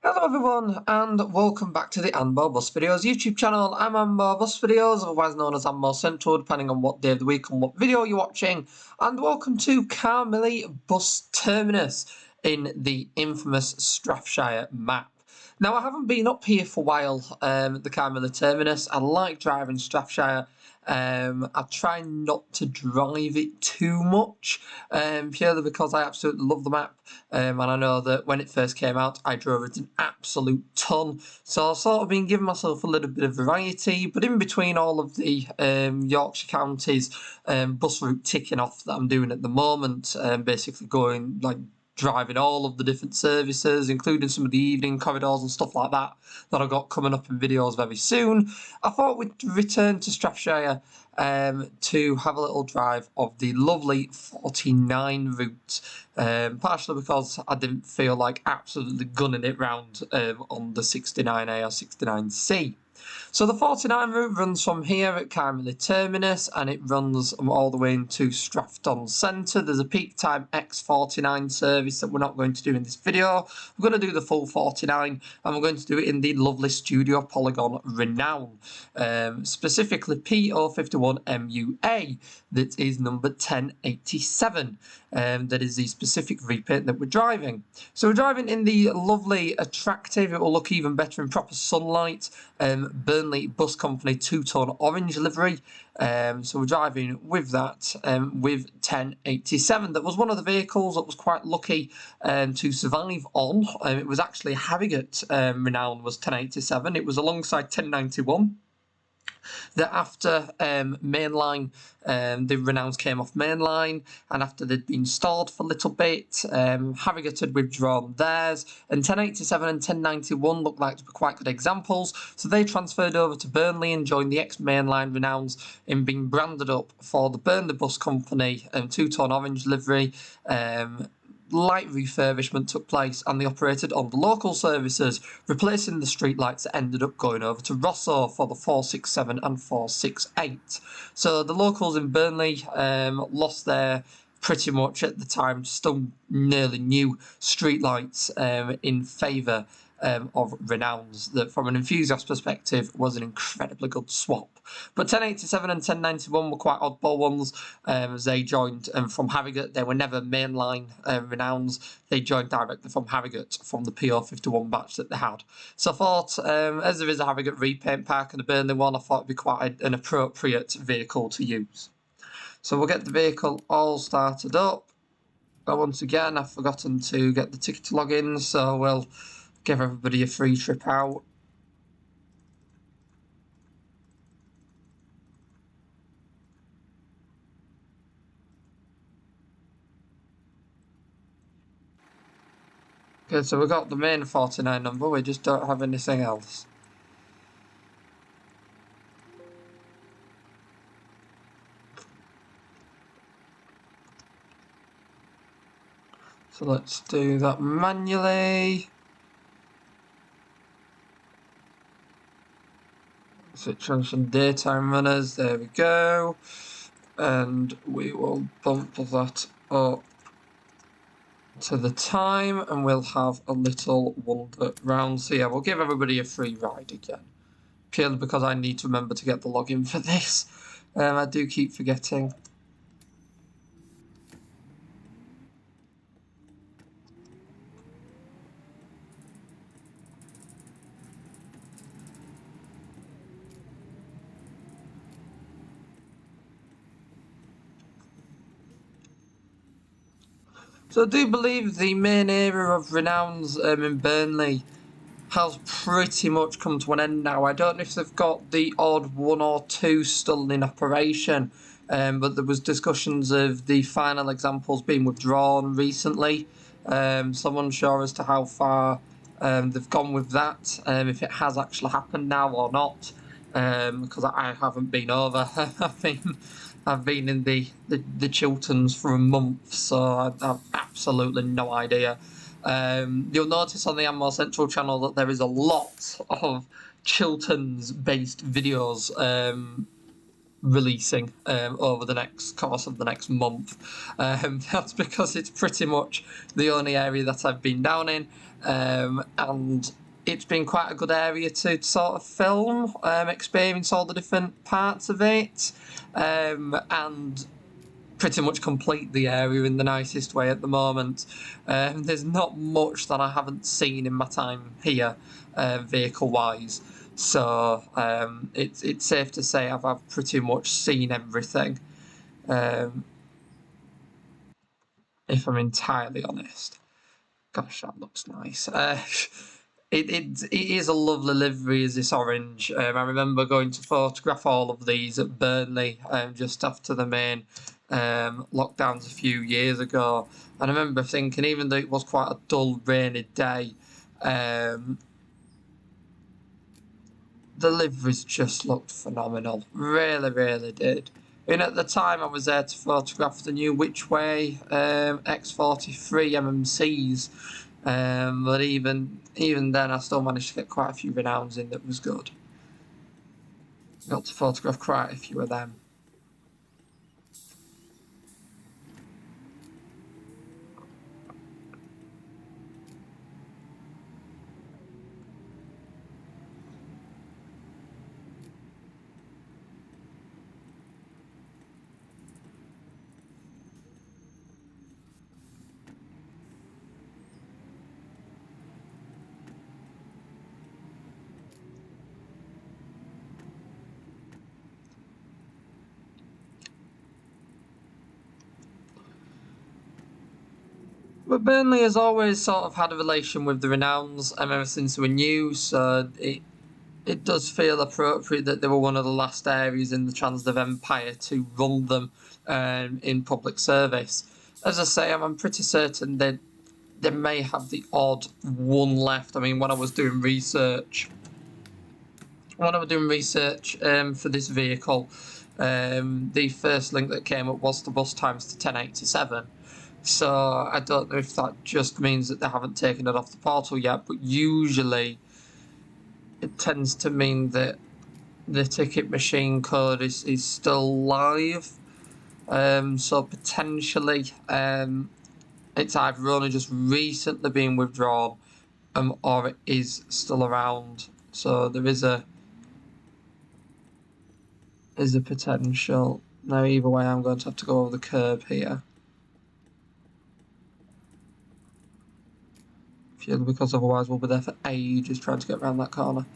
Hello everyone and welcome back to the Anmore Bus Videos YouTube channel. I'm Anmore Bus Videos, otherwise known as Anmore Central, depending on what day of the week and what video you're watching. And welcome to Burnley Bus Terminus in the infamous Strathshire map. Now I haven't been up here for a while at the Burnley Terminus. I like driving Strathshire. I try not to drive it too much, purely because I absolutely love the map, and I know that when it first came out, I drove it an absolute ton. So I've sort of been giving myself a little bit of variety, but in between all of the Yorkshire counties bus route ticking off that I'm doing at the moment, basically going like driving all of the different services, including some of the evening corridors and stuff like that I've got coming up in videos very soon, I thought we'd return to Strathshire to have a little drive of the lovely 49 route, partially because I didn't feel like absolutely gunning it round on the 69A or 69C. So the 49 route runs from here at Burnley Terminus and it runs all the way into Strathton Centre. There's a peak time X49 service that we're not going to do in this video. We're going to do the full 49 and we're going to do it in the lovely Studio Polygon Renown, specifically P051MUA, that is number 1087. That is the specific repaint that we're driving. So we're driving in the lovely, attractive, it will look even better in proper sunlight, Burnley Bus Company two-tone orange livery. So we're driving with that, with 1087. That was one of the vehicles that was quite lucky to survive on. It was actually Harrogate Renown was 1087. It was alongside 1091. That after mainline, the Renowns came off mainline, and after they'd been stalled for a little bit, Harrogate had withdrawn theirs, and 1087 and 1091 looked like to be quite good examples, so they transferred over to Burnley and joined the ex-mainline Renowns in being branded up for the Burnley Bus Company two-tone orange livery. Light refurbishment took place and they operated on the local services, replacing the streetlights that ended up going over to Rosso for the 467 and 468. So the locals in Burnley lost their pretty much at the time still nearly new streetlights in favour of Renowns, that from an enthusiast perspective was an incredibly good swap. But 1087 and 1091 were quite oddball ones, as they joined from Harrogate. They were never mainline Renowns. They joined directly from Harrogate from the PO51 batch that they had. So I thought, as there is a Harrogate repaint park and a Burnley one, I thought it'd be quite an appropriate vehicle to use. So we'll get the vehicle all started up. But once again, I've forgotten to get the ticket to log in, so we'll give everybody a free trip out. Okay, so we've got the main 49 number, we just don't have anything else. So let's do that manually. Switch on some daytime runners, there we go. And we will bump that up to the time and we'll have a little wander round. So yeah, we'll give everybody a free ride again, purely because I need to remember to get the login for this. I do keep forgetting. So I do believe the main area of Renowns in Burnley has pretty much come to an end now. I don't know if they've got the odd one or two still in operation, but there was discussions of the final examples being withdrawn recently. So I'm unsure as to how far they've gone with that, if it has actually happened now or not, because I haven't been over. I've been in the Chilterns for a month, so I have absolutely no idea. You'll notice on the Anmore Central channel that there is a lot of Chilterns-based videos releasing over the next course of the next month. That's because it's pretty much the only area that I've been down in, and it's been quite a good area to sort of film, experience all the different parts of it, and pretty much complete the area in the nicest way at the moment. There's not much that I haven't seen in my time here, vehicle-wise. So it's safe to say I've pretty much seen everything, if I'm entirely honest. Gosh, that looks nice. It is a lovely livery, is this orange. I remember going to photograph all of these at Burnley just after the main lockdowns a few years ago. And I remember thinking, even though it was quite a dull, rainy day, the liveries just looked phenomenal. Really, really did. And at the time I was there to photograph the new Which Way X43 MMCs. But even then I still managed to get quite a few renowns in that was good. Got to photograph quite a few of them. But Burnley has always sort of had a relation with the Renowns ever since they were new, so it does feel appropriate that they were one of the last areas in the Transdev Empire to run them in public service. As I say, I'm pretty certain that they may have the odd one left. I mean, when I was doing research for this vehicle, the first link that came up was the bus times to 1087. So I don't know if that just means that they haven't taken it off the portal yet, but usually it tends to mean that the ticket machine code is still live. So potentially it's either only just recently been withdrawn or it is still around. So there is a potential. Now either way I'm going to have to go over the curb here. Because otherwise we'll be there for ages trying to get around that corner.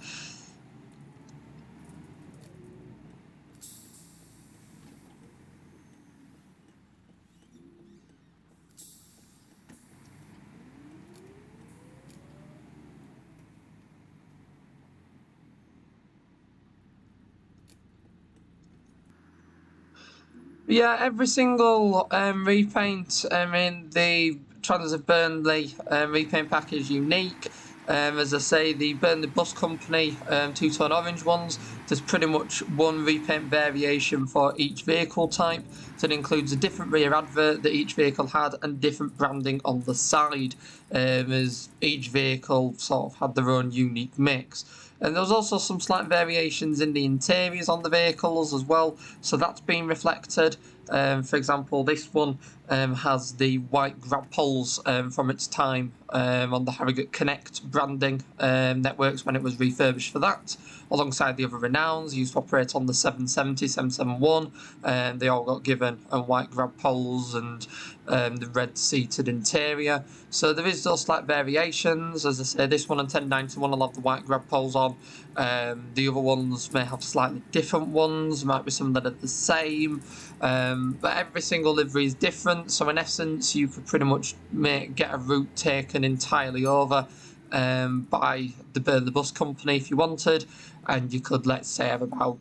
Yeah, every single repaint in the Transdev Burnley repaint package is unique. As I say, the Burnley Bus Company two-tone orange ones, there's pretty much one repaint variation for each vehicle type. So it includes a different rear advert that each vehicle had and different branding on the side, as each vehicle sort of had their own unique mix. And there was also some slight variations in the interiors on the vehicles as well, so that's been reflected. For example, this one has the white grab poles from its time on the Harrogate Connect branding networks when it was refurbished for that, alongside the other Renowns used to operate on the 770, 771. They all got given white grab poles and the red seated interior. So there is those slight variations. As I say, this one and 1091 will have the white grab poles on. The other ones may have slightly different ones, might be some that are the same. But every single livery is different, so in essence you could pretty much get a route taken entirely over by the Burnley Bus Company if you wanted, and you could, let's say, have about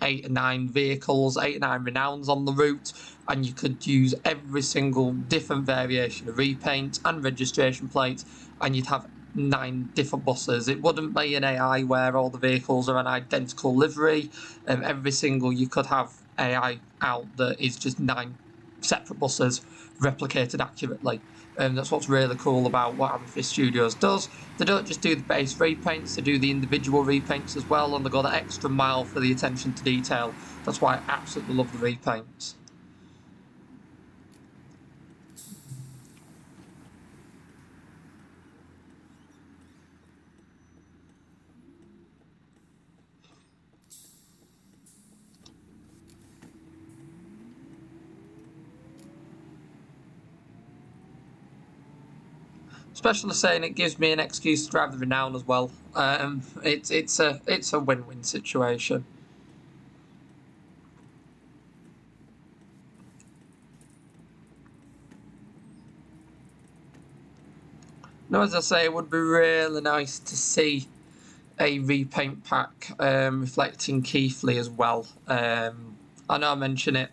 8 or 9 vehicles, 8 or 9 Renowns on the route, and you could use every single different variation of repaint and registration plates, and you'd have 9 different buses. It wouldn't be an AI where all the vehicles are an identical livery. Every single, you could have AI out that is just 9 separate buses replicated accurately. That's what's really cool about what Amethyst Studios does. They don't just do the base repaints, they do the individual repaints as well, and they go the extra mile for the attention to detail. That's why I absolutely love the repaints. Especially saying it gives me an excuse to drive the Renown as well. It's a win-win situation. Now, as I say, it would be really nice to see a repaint pack reflecting Keithley as well. I know I mention it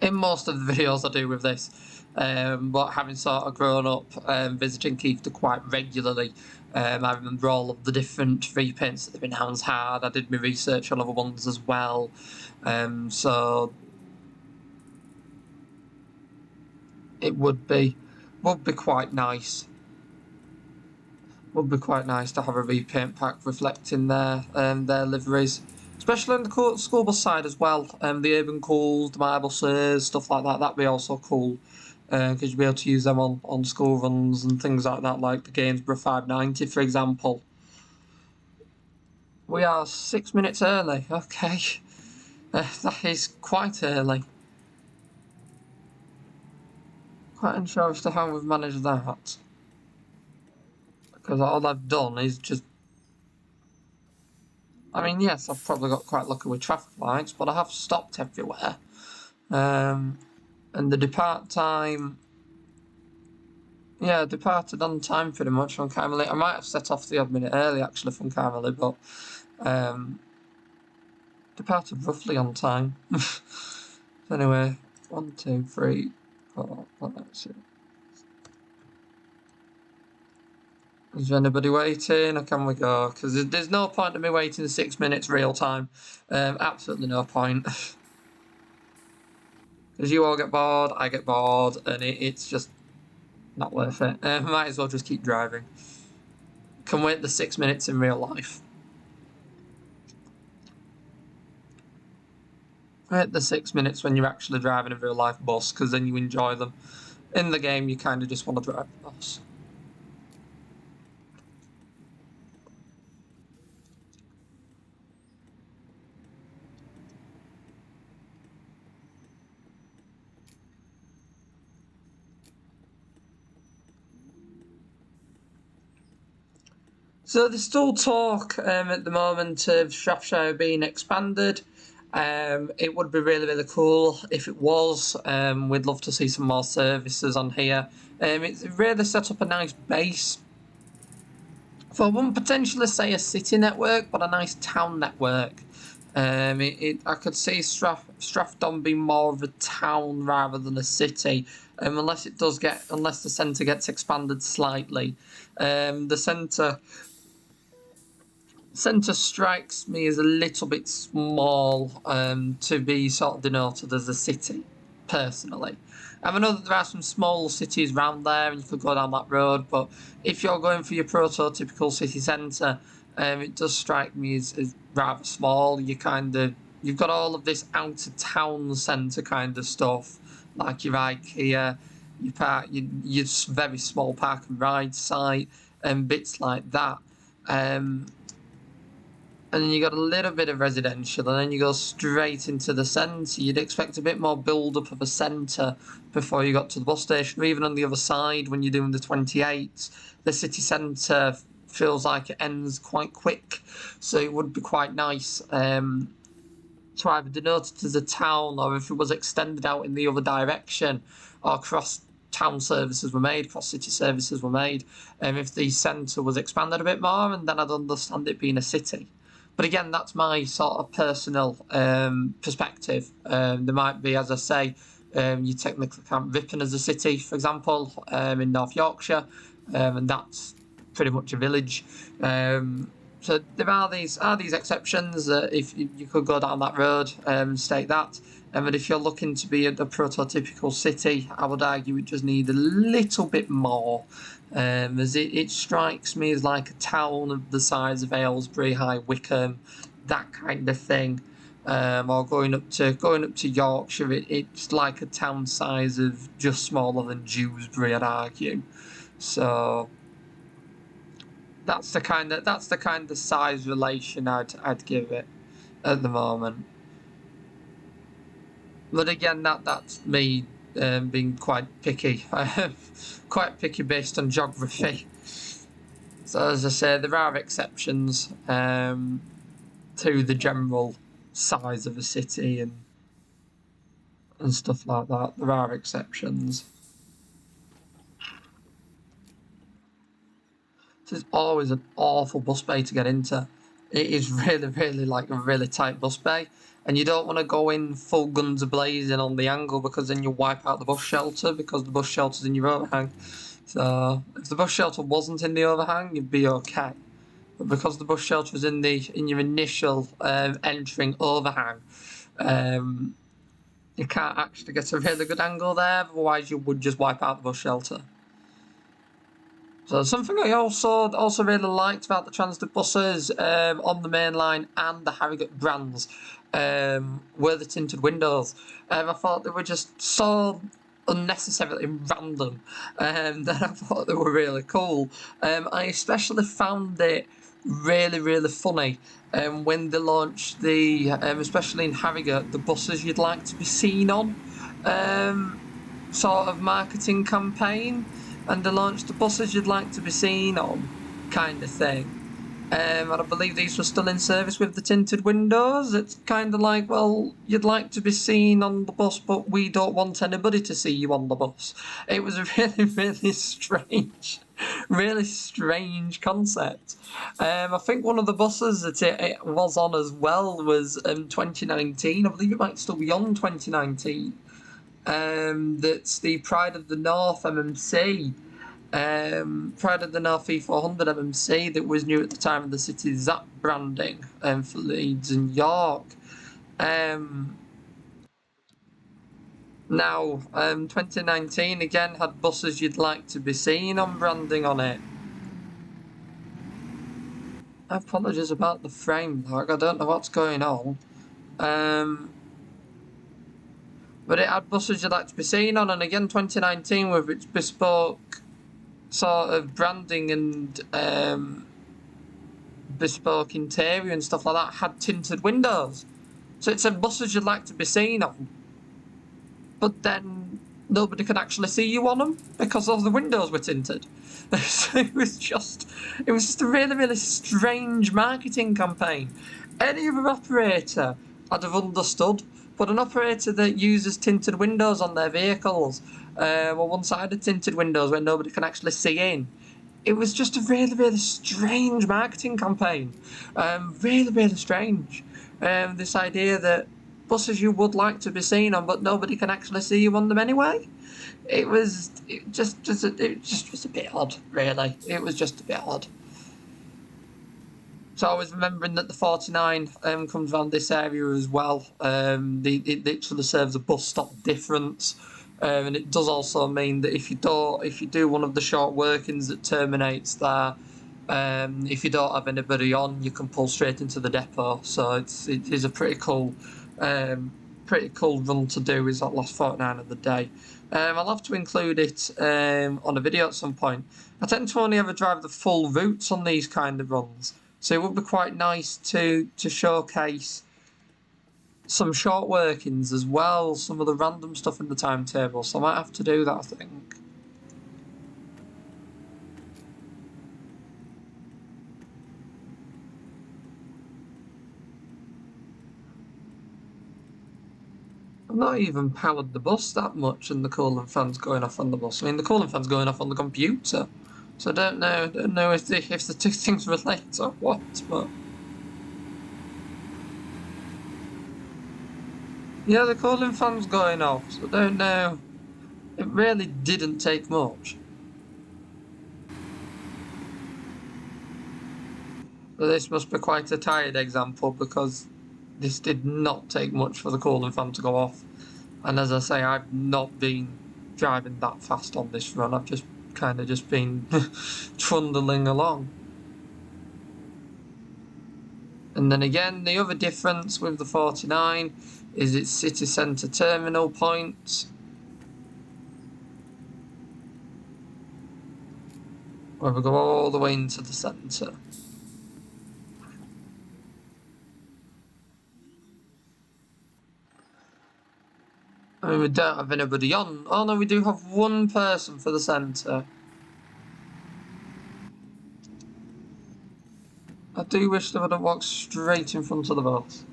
in most of the videos I do with this, but having sort of grown up visiting Keithley quite regularly, I remember all of the different repaints that the Renowns had. I did my research on other ones as well, so it would be quite nice. Would be quite nice to have a repaint pack reflecting their liveries, especially on the school bus side as well. The urban cools, the marble buses, stuff like that. That'd be also cool because you'd be able to use them on school runs and things like that, like the Gainsborough 590, for example. We are 6 minutes early. Okay, that is quite early. Quite unsure as to how we've managed that, because all I've done is just. I mean, yes, I've probably got quite lucky with traffic lights, but I have stopped everywhere. And the depart time, yeah, departed on time pretty much from Carmelli. I might have set off the odd minute early actually from Carmelli, but departed roughly on time. So anyway, 1, 2, 3, 4, 5, 6. Is there anybody waiting, or can we go? Because there's no point in me waiting 6 minutes real time. Absolutely no point. Because you all get bored, I get bored, and it's just not worth it. Might as well just keep driving. Can wait the 6 minutes in real life. Wait the 6 minutes when you're actually driving a real life bus, because then you enjoy them. In the game, you kind of just want to drive the bus. So there's still talk at the moment of Strathshire being expanded. It would be really, really cool if it was. We'd love to see some more services on here. It's really set up a nice base for one, potentially say a city network, but a nice town network. I could see Strathdon being more of a town rather than a city, unless the centre gets expanded slightly. The centre strikes me as a little bit small to be sort of denoted as a city, personally. I know that there are some small cities around there and you could go down that road, but if you're going for your prototypical city centre, it does strike me as rather small. You've got all of this out of town centre kind of stuff, like your IKEA, your very small park and ride site, and bits like that. And then you got a little bit of residential, and then you go straight into the centre. You'd expect a bit more build-up of a centre before you got to the bus station, or even on the other side when you're doing the 28. The city centre feels like it ends quite quick, so it would be quite nice to either denote it as a town, or if it was extended out in the other direction, or cross-town services were made, cross-city services were made, if the centre was expanded a bit more, and then I'd understand it being a city. But again, that's my sort of personal perspective. There might be, as I say, you technically count Ripon as a city, for example, in North Yorkshire, and that's pretty much a village. So So there are these exceptions. If you could go down that road, state that. But if you're looking to be a prototypical city, I would argue it just need a little bit more. As it strikes me as like a town of the size of Aylesbury, High Wycombe, that kind of thing. Or going up to Yorkshire, it's like a town size of just smaller than Dewsbury, I'd argue. So that's the kind of size relation I'd give it at the moment. But again, that's me being quite picky. Quite picky based on geography. So as I say, there are exceptions to the general size of a city and stuff like that. There are exceptions. This is always an awful bus bay to get into. It is really like a really tight bus bay, and you don't want to go in full guns blazing on the angle because then you wipe out the bus shelter because the bus shelter's in your overhang. So if the bus shelter wasn't in the overhang, you'd be okay. But because the bus shelter was in your initial entering overhang, you can't actually get a really good angle there. Otherwise, you would just wipe out the bus shelter. So something I also really liked about the Transdev buses on the main line and the Harrogate brands were the tinted windows. I thought they were just so unnecessarily random that I thought they were really cool. I especially found it really funny when they launched the, especially in Harrogate, the buses you'd like to be seen on sort of marketing campaign. And they launched the buses you'd like to be seen on, kind of thing. And I believe these were still in service with the tinted windows. It's kind of like, well, you'd like to be seen on the bus, but we don't want anybody to see you on the bus. It was a really strange concept. I think one of the buses that it was on as well was 2019. I believe it might still be on 2019. That's the Pride of the North MMC, Pride of the North E400 MMC that was new at the time of the City Zap branding for Leeds and York. Now, 2019 again had buses you'd like to be seen on branding on it. Apologies about the frame lag, I don't know what's going on. But it had buses you'd like to be seen on, and again 2019 with its bespoke sort of branding and bespoke interior and stuff like that had tinted windows. So it said buses you'd like to be seen on, but then nobody could actually see you on them because all the windows were tinted. So it was just a really strange marketing campaign. Any other operator I'd have understood. But an operator that uses tinted windows on their vehicles, or one-sided tinted windows where nobody can actually see in, it was just a really strange marketing campaign. Really strange. This idea that buses you would like to be seen on, but nobody can actually see you on them anyway. It was just a bit odd, really. It was just a bit odd. So I was remembering that the 49 comes around this area as well. It literally serves a bus stop difference, and it does also mean that if you do one of the short workings that terminates there, if you don't have anybody on, you can pull straight into the depot. So it is a pretty cool run to do. Is that last 49 of the day. I'll have to include it on a video at some point. I tend to only ever drive the full routes on these kind of runs. So it would be quite nice to showcase some short workings as well, some of the random stuff in the timetable. So I might have to do that, I think. I've not even powered the bus that much and the coolant fan's going off on the bus. I mean, the coolant fan's going off on the computer. So I don't know if the two things relate or what, but yeah, the cooling fan's going off, so I don't know. It really didn't take much. This must be quite a tired example because this did not take much for the cooling fan to go off. And as I say, I've not been driving that fast on this run. I've just kind of just been trundling along. And then again, the other difference with the 49 is its city centre terminal point, where we go all the way into the centre. I mean, we don't have anybody on. Oh no, we do have one person for the centre. I do wish they would have walked straight in front of the bus.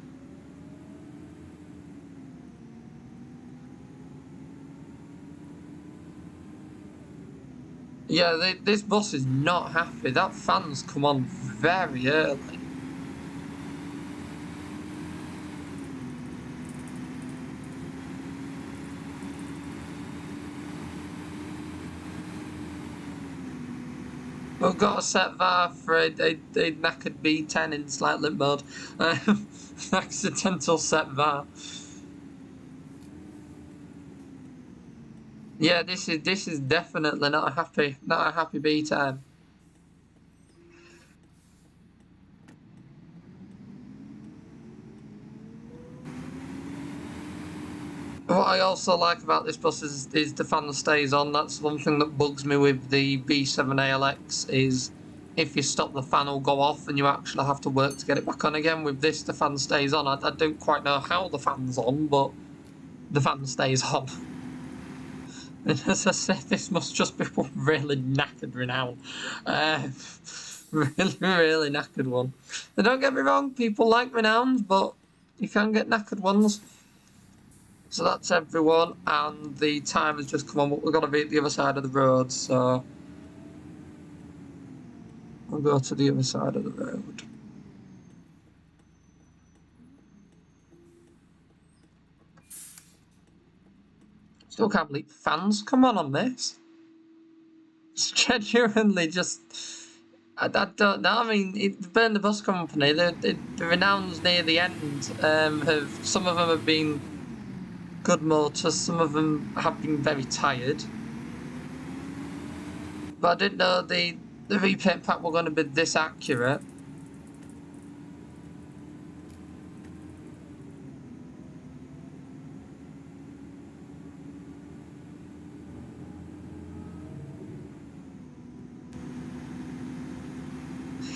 Yeah, this bus is not happy. That fan's come on very early. We've got a set VAR for a knackered B10 in slight limp mode. Accidental set VAR. Yeah, this is definitely not a happy B10. What I also like about this bus is the fan stays on. That's one thing that bugs me with the B7ALX is if you stop the fan will go off and you actually have to work to get it back on again. With this, the fan stays on. I don't quite know how the fan's on, but the fan stays on. And as I said, this must just be one really knackered renown. Really knackered one. Now, don't get me wrong, people like renowns, but you can get knackered ones. So that's everyone, and the time has just come on, but we've got to be at the other side of the road, so we'll go to the other side of the road. Still can't believe fans come on this. It's genuinely just, I don't know. I mean, the bus company, the renowns near the end, some of them have been good motors, some of them have been very tired. But I didn't know the repaint pack were going to be this accurate.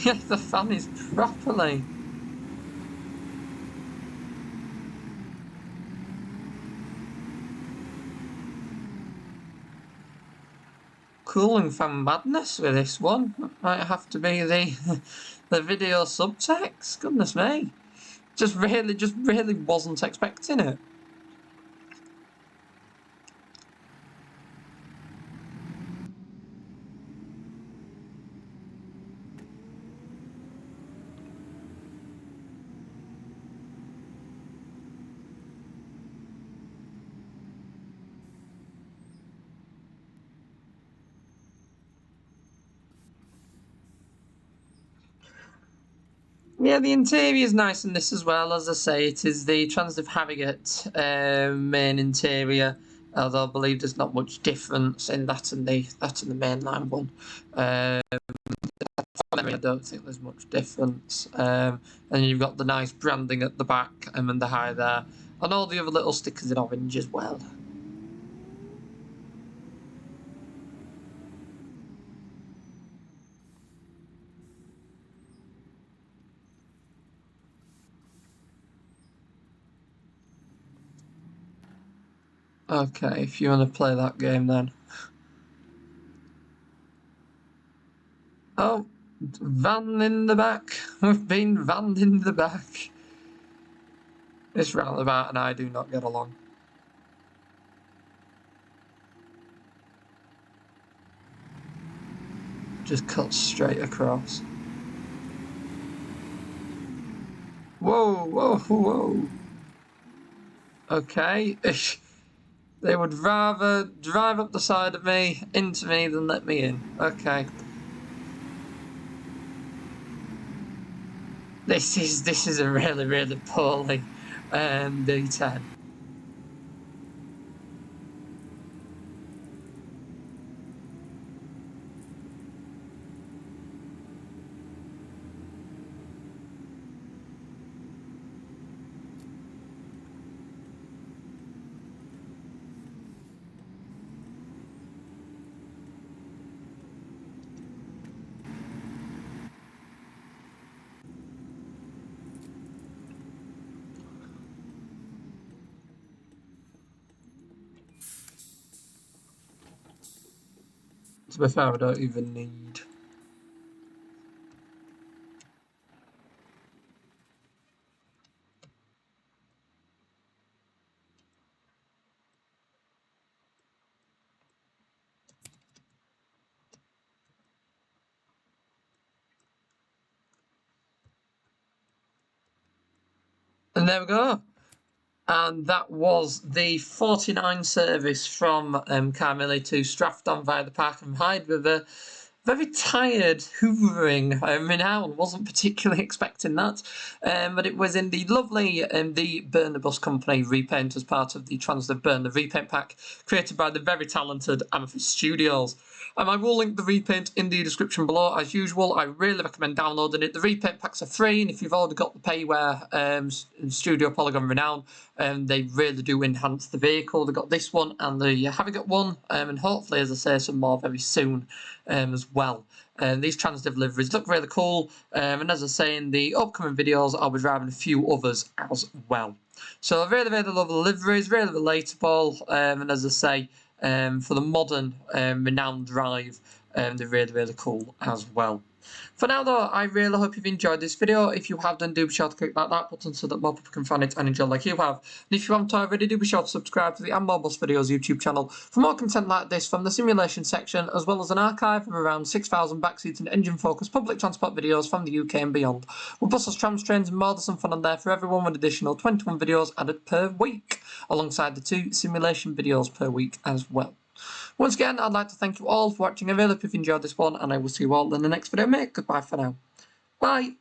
Yeah, the fan is properly. Cooling fan madness with this one. That might have to be the the video subtext. Goodness me. Just really wasn't expecting it. Yeah, the interior is nice in this as well. As I say, it is the Transdev Harrogate main interior, although I believe there's not much difference in that and the mainline one. I don't think there's much difference. And you've got the nice branding at the back and the high there, and all the other little stickers in orange as well. Okay, if you want to play that game then. Oh, van in the back. We've been vanned in the back. This roundabout and I do not get along. Just cut straight across. Whoa, whoa, whoa. Okay. They would rather drive up the side of me, into me, than let me in. Okay. This is a really poorly B10. To be fair, I don't even need. And there we go. And that was the 49 service from Carmilly to Strathshire via the Park and Hyde with a very tired hoovering. Renown wasn't particularly expecting that, but it was in the lovely the Burnley bus company Repaint as part of the Transdev Burnley Repaint pack created by the very talented Amethyst Studios. I will link the repaint in the description below as usual. I really recommend downloading it. The repaint packs are free, and if you've already got the payware Studio Polygon Renown, they really do enhance the vehicle. They've got this one and the Harrogate one, and hopefully, as I say, some more very soon as well. These Transdev liveries look really cool, and as I say in the upcoming videos, I'll be driving a few others as well. So really love the liveries, really relatable, and as I say, for the modern Renown drive, they're really cool as well. For now though, I really hope you've enjoyed this video. If you have, then do be sure to click that button so that more people can find it and enjoy like you have. And if you haven't already, do be sure to subscribe to the More Bus Videos YouTube channel for more content like this from the simulation section, as well as an archive of around 6,000 backseat and engine focused public transport videos from the UK and beyond. With buses, trams, trains and more, there's some fun on there for everyone with additional 21 videos added per week, alongside the 2 simulation videos per week as well. Once again, I'd like to thank you all for watching. I really hope you've enjoyed this one, and I will see you all in the next video, mate. Goodbye for now. Bye.